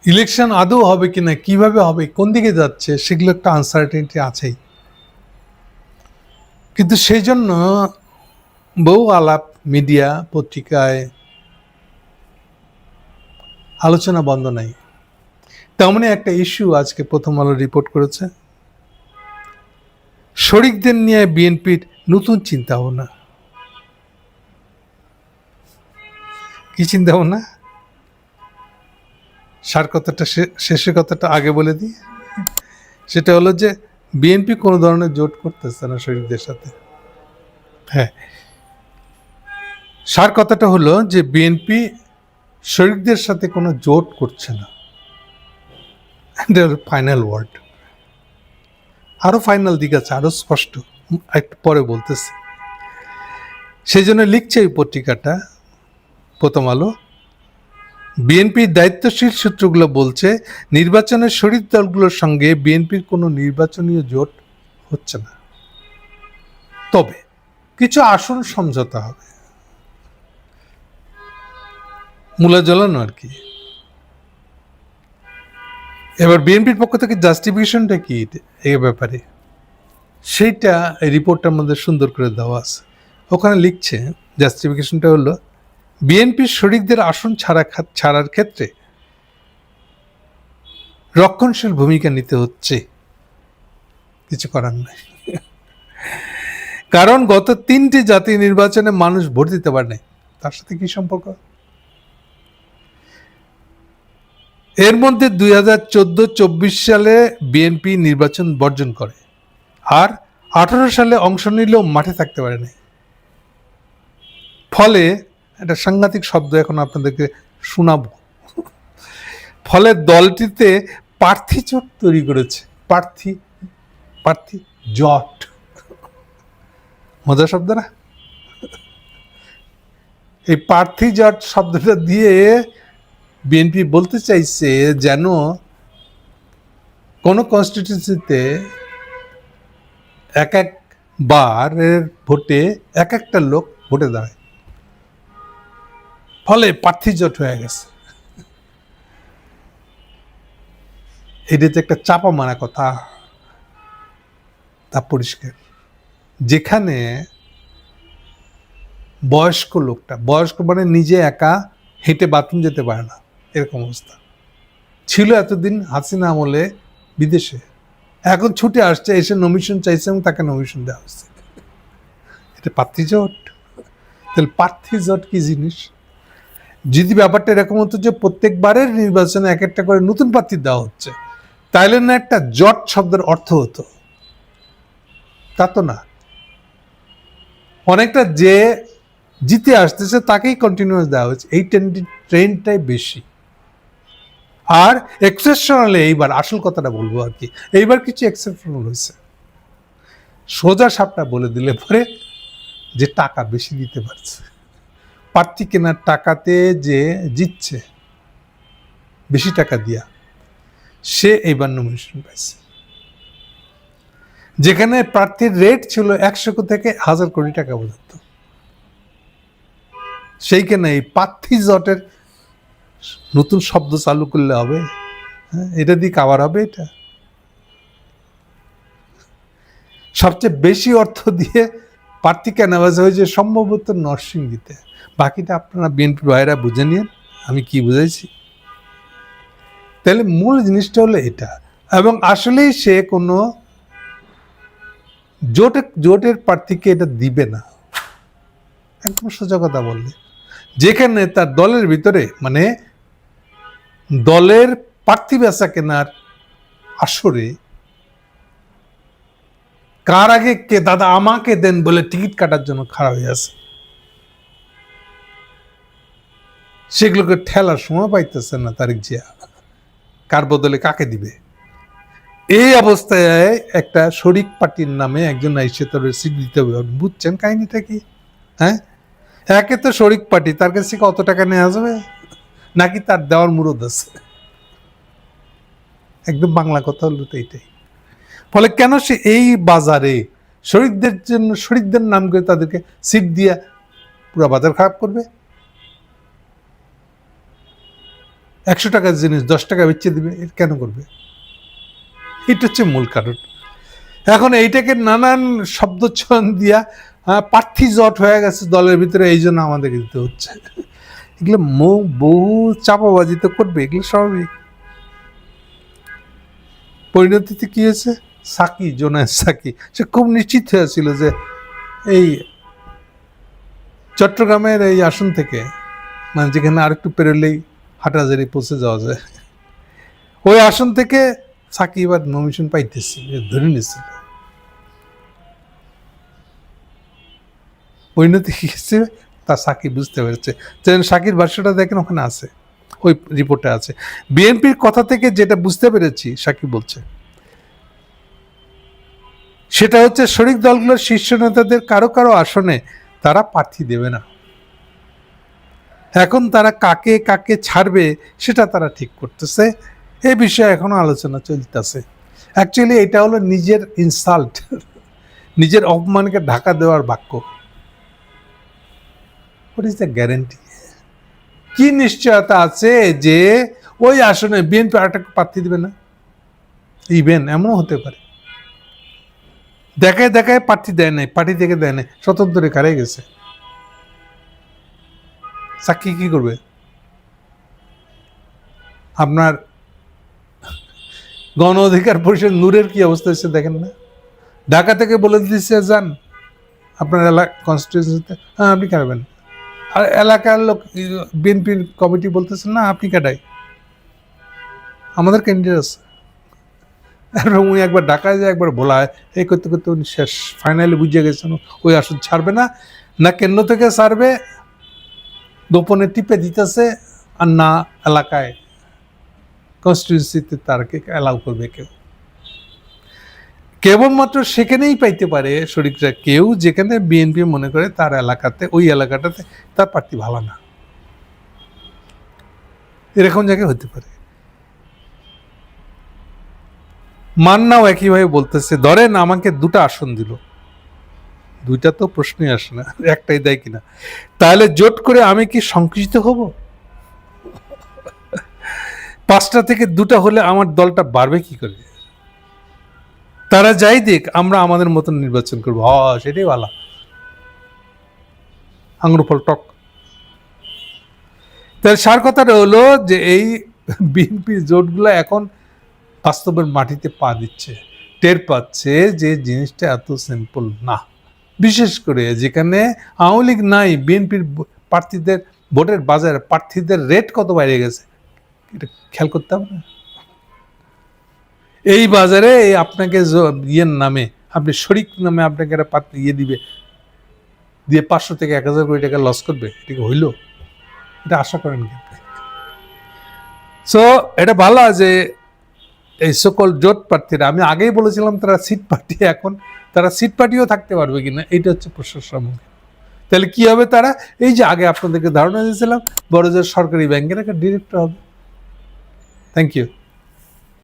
Election আদৌ হবে কিনা, কিভাবে হবে, কোন দিকে যাচ্ছে, সেগুলো একটা আনসার্টেনিটি আছেই। কিন্তু সেই জন্য বহু আলাপ মিডিয়া পত্রিকায় আলোচনা বন্ধ নাই। তেমনই একটা ইস্যু আজকে প্রথম আলো রিপোর্ট করেছে, শরিকদের নিয়ে বিএনপির নতুন চিন্তা ভাবনা। কি চিন্তা ভাবনা? সার কথাটা শেষের কথাটা আগে বলে দিই। সেটা হলো যে বিএনপি কোনো ধরনের জোট করতেছে না শরিকদের সাথে। হ্যাঁ, সার কথাটা হলো যে বিএনপি শরিকদের সাথে কোনো জোট করছে না। ফাইনাল ওয়ার্ড, আরো ফাইনাল দিক আছে, আরো স্পষ্ট, একটু পরে বলতেছে। সেই জন্য লিখছে এই পত্রিকাটা প্রথম আলো, বিএনপির দায়িত্বশীল সূত্রগুলো বলছে নির্বাচনের শরিক দলগুলোর সঙ্গে বিএনপির কোনো নির্বাচনীয় জোট হচ্ছে না, তবে কিছু আসন সমঝোতা হবে, মূলা জ্বলানো আর কি। এবার বিএনপির পক্ষ থেকে জাস্টিফিকেশনটা কি এই ব্যাপারে, সেইটা এই রিপোর্টটার মধ্যে সুন্দর করে দেওয়া আছে। ওখানে লিখছে জাস্টিফিকেশনটা হলো বিএনপির শরিকদের আসন ছাড়ার ক্ষেত্রে রক্ষণশীল ভূমিকা নিতে হচ্ছে, কিছু করার নাই। কারণ গত 3টি জাতীয় নির্বাচনে মানুষ ভোট দিতে পারে নাই, তার সাথে কি সম্পর্ক? এর মধ্যে 2014-24 সালে বিএনপি নির্বাচন বর্জন করে, আর 18 সালে অংশ নিলেও মাঠে থাকতে পারে নাই। ফলে একটা সাংঘাতিক শব্দ এখন আপনাদেরকে শোনাবো, ফলে দলটিতে প্রার্থী জোট তৈরি করেছে। প্রার্থী জট, মজার শব্দ না? এই প্রার্থী জট শব্দটা দিয়ে বিএনপি বলতে চাইছে যেন কোন কনস্টিটিউন্সিতে এক একবারের ভোটে এক একটা লোক ভোটে দাঁড়ায়, ফলে প্রার্থী জোট হয়ে গেছে। এটা যে একটা চাপা মারা কথা, তা পরিষ্কার। যেখানে বয়স্ক লোকটা, বয়স্ক মানে নিজে একা হেঁটে বাথরুম যেতে পারে না, এরকম অবস্থা ছিল এতদিন হাসিনা আমলে বিদেশে, এখন ছুটে আসছে, এসে নমিশন চাইছে এবং তাকে নমিশন দেওয়া হচ্ছে। এটা প্রার্থী জোট? তাহলে প্রার্থী জোট কি জিনিস? যদি ব্যাপারটা এরকম হতো যে প্রত্যেকবারের নির্বাচনে এক একটা করে নতুন প্রার্থী দেওয়া হচ্ছে, তাইলে না একটা জট শব্দের অর্থ হতো। তা তো না, অনেকটা যে জিতে আসতেছে তাকেই কন্টিনিউয়াস দেওয়া হচ্ছে, এই ট্রেন্ডটাই বেশি। আর এক্সেপশনালি এইবার আসল কথাটা বলবো আর কি, এইবার কিছু এক্সেপশনাল হয়েছে। সোজা সাপটা বলে দিলে পরে যে টাকা বেশি দিতে পারছে, প্রার্থী কেনার টাকাতে যে জিতছে বেশি টাকা দিয়া, সে এইবার নমিনেশন পাইছে। যেখানে প্রার্থীর রেট ছিল 100 থেকে 1000 কোটি টাকা পর্যন্ত, সেইখানে এই প্রার্থী জটের নতুন শব্দ চালু করলে হবে? এটা দিয়ে কাভার হবে? এটা সবচেয়ে বেশি অর্থ দিয়ে প্রার্থী কেনাবেচা হয়েছে সম্ভবত নরসিংদীতে, বাকিটা আপনারা বিএনপি ভাইয়েরা বুঝে নিন আমি কি বুঝাইছি। তাহলে মূল জিনিসটা হলো এটা, এবং আসলেই সে কোনো জোটের প্রার্থীকে এটা দিবে না, একদম সোজা কথা বললে। যেখানে তার দলের ভিতরে মানে দলের প্রার্থী বেচা কেনার আসরে কার আগে কে দাদা আমাকে দেন বলে টিকিট কাটার জন্য খাড়া হয়ে আছে, সেগুলোকে ঠেলার সময় পাইতেছে না তারেক জিয়া, কার বদলে কাকে দিবে। এই অবস্থায় একটা শরিক পার্টির নামে একজন আইসে তোর সিট দিতে হবে। বুঝছেন কাহিনীটা কি? হ্যাঁ, একে তো শরিক পার্টি, তার কাছে কত টাকা নেওয়া যাবে, নাকি তার দেওয়ার মুরদ আছে? একদম বাংলা কথা হলো তো এইটাই। ফলে কেন সে এই বাজারে শরিকদের জন্য, শরিকদের নাম করে তাদেরকে সিট দিয়া পুরো বাজার খারাপ করবে? 100 টাকার জিনিস 10 টাকা বেচে দিবে, এটা কেন করবে? এটা হচ্ছে মূল কারণ। এখন এইটাকে নানান শব্দচয়ন দিয়া প্রার্থী জট হয়ে গেছে দলের ভিতরে, এই জন্য আমাদেরকে দিতে হচ্ছে। এগুলো বহু চাপাবাজি তো করবে, এগুলো স্বাভাবিক। পরিণতিতে কি হয়েছে? সাকি, জোনায়েদ সাকি, সে খুব নিশ্চিত হয়েছিল যে এই চট্টগ্রামের এই আসন থেকে, মানে যেখানে আরেকটু পেরোলেই হাটাজারি পৌঁছে যাওয়া যায়, ওই আসন থেকে সাকি এবার নমিনেশন পাইতেছে, ধরে নিয়েছিল। পরিণতি কি হচ্ছে তা সাকি বুঝতে পেরেছে। যেন সাকির ভাষ্যটা দেখেন ওখানে আছে, ওই রিপোর্টে আছে। বিএনপির কথা থেকে যেটা বুঝতে পেরেছি সাকি বলছে, সেটা হচ্ছে শরিক দলগুলোর শীর্ষ নেতাদের কারো কারো আসনে তারা প্রার্থী দেবে না। এখন তারা কাকে কাকে ছাড়বে সেটা তারা ঠিক করতেছে। এই বিষয়ে এখনো আলোচনা চলতেছে। অ্যাকচুয়ালি এটা হলো নিজের ইনসাল্ট, নিজের অপমানকে ঢাকা দেওয়ার বাক্য। What is the guarantee? কি নিশ্চয়তা আছে যে ওই আসনে বিএনপি আরেকটা প্রার্থী দেবে না? ইভেন এমনও হতে পারে দেখায় দেখায় প্রার্থী দেয় নাই, পার্টি থেকে দেয় নাই, স্বতন্ত্র রেখে গেছে। সাক্ষী কি করবে? আপনার গণ অধিকার পরিষদ নূরের কি অবস্থা হচ্ছে দেখেন না? ঢাকা থেকে বলে দিচ্ছে যান আপনার এলাকা কনস্টিটিউয়েন্সিতে, হ্যাঁ আপনি কাটবেন। আর এলাকার লোক বিএনপির কমিটি বলতেছেন না আপনি কাটাই, আমাদের ক্যান্ডিডেট আছে। এবং উনি একবার ঢাকায় যায়, একবার বলা হয়, এই করতে করতে উনি শেষ, ফাইনালি বুঝিয়ে গেছেন ওই আসন ছাড়বে না, না কেন্দ্র থেকে ছাড়বে, গোপনে টিপে দিতেছে, আর না এলাকায় কনস্টিটিউয়েন্সিতে তারকে অ্যালাউ করবে কেউ। কেবলমাত্র সেখানেই পাইতে পারে শরিকরা কেউ যেখানে বিএনপি মনে করে তার এলাকাতে, ওই এলাকাটাতে তার প্রার্থী ভালো না, এরকম জায়গায় হতে পারে। মান্নাও একইভাবে বলতেছে, ধরেন আমাকে 2টা আসন দিল, 2টা তো প্রশ্নই আসে না, একটাই দেয় কিনা, তাহলে জোট করে আমি কি সংকুচিত হব? 5টা থেকে 2টা হলে আমার দলটা বাড়বে কি করে? তারা যাই দিক, আমরা আমাদের মতন নির্বাচন করবো, সেটাই ভালো, আঙুর ফল টক। তাহলে সার কথাটা হলো যে এই বিএনপি জোটগুলো এখন বাস্তবের মাটিতে পা দিচ্ছে, টের পাচ্ছে যে জিনিসটা এত সিম্পল না। বিশেষ করে যেখানে আওয়ামী লীগ নাই, বিএনপির প্রার্থীদের ভোটের বাজারে প্রার্থীদের রেট কত বাইরে গেছে, এটা খেয়াল করতে হবে না? এই বাজারে আপনাকে ইয়ের নামে, আপনি শরিক নামে আপনাকে একটা ইয়ে দিবে, দিয়ে 500 থেকে 1000 কোটি টাকা লস করবে, এটা কি হইল? এটা আশা করেন কি? সো এটা ভালো যে এই সকল জোট প্রার্থীরা, আমি আগেই বলেছিলাম তারা সিট পার্টি, এখন তারা সিট পার্টিও থাকতে পারবে কিনা এটা হচ্ছে প্রশ্নের সম্মুখীন। তাহলে কি হবে? তারা এই যে আগে আপনাদেরকে ধারণা দিয়েছিলাম, বড় যে সরকারি ব্যাংকের একটা ডিরেক্টর হবে। Thank you.